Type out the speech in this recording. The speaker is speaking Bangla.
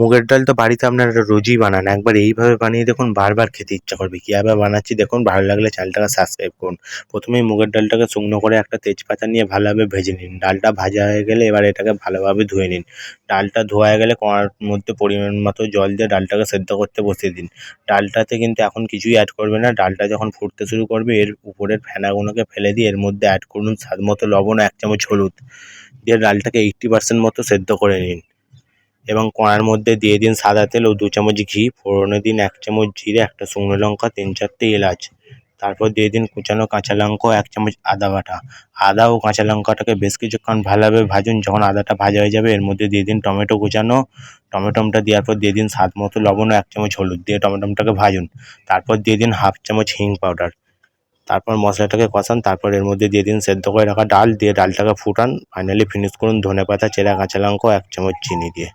মুগের ডাল তো বাড়িতে আপনারা রোজই বানান। একবার এইভাবে বানিয়ে দেখুন, বারবার খেতে ইচ্ছা করবে। কিভাবে বানাচ্ছি দেখুন, ভালো লাগলে চ্যানেলটাকে সাবস্ক্রাইব করুন। প্রথমেই মুগের ডালটাকে শুকনো করে একটা তেজপাতা নিয়ে ভালোভাবে ভেজে নিন। ডালটা ভাজা হয়ে গেলে এবার এটাকে ভালোভাবে ধুয়ে নিন। ডালটা ধোয়া হয়ে গেলে কড়ার মধ্যে পরিমাণ মতো জল দিয়ে ডালটাকে সেদ্ধ করতে বসিয়ে দিন। ডালটাতে কিন্তু এখন কিছুই অ্যাড করবেন না। ডালটা যখন ফুটতে শুরু করবে এর উপরের ফেনাগুলোকে ফেলে দিয়ে এর মধ্যে অ্যাড করুন স্বাদমতো লবণ ও ১ চামচ হলুদ। দিয়ে ডালটাকে 80% মতো সেদ্ধ করে নিন এবং কড়ার মধ্যে দিয়ে দিন সাদা তেল ও ২ চামচ ঘি। ফোড়নে দিন ১ চামচ জিরে, ১টা শুকনো লঙ্কা, ৩-৪টে এলাচ। তারপর দিয়ে দিন কুচানো কাঁচা লঙ্কা ও ১ চামচ আদা বাটা। আদা ও কাঁচা লঙ্কাটাকে বেশ কিছুক্ষণ ভালোভাবে ভাজুন। যখন আদাটা ভাজা হয়ে যাবে এর মধ্যে দিয়ে দিন টমেটো কুচানো। টমেটোটা দেওয়ার পর দিয়ে দিন স্বাদমতো লবণ ও ১ চামচ হলুদ দিয়ে টমেটোটাকে ভাজুন। তারপর দিয়ে দিন 1/2 চামচ হিং পাউডার। তারপর মশলাটাকে কষান। তারপর এর মধ্যে দিয়ে দিন সেদ্ধ করে রাখা ডাল, দিয়ে ডালটাকে ফুটান। ফাইনালি ফিনিশ করুন ধনেপাতা, চেরা কাঁচা লঙ্কা ও ১ চামচ চিনি দিয়ে।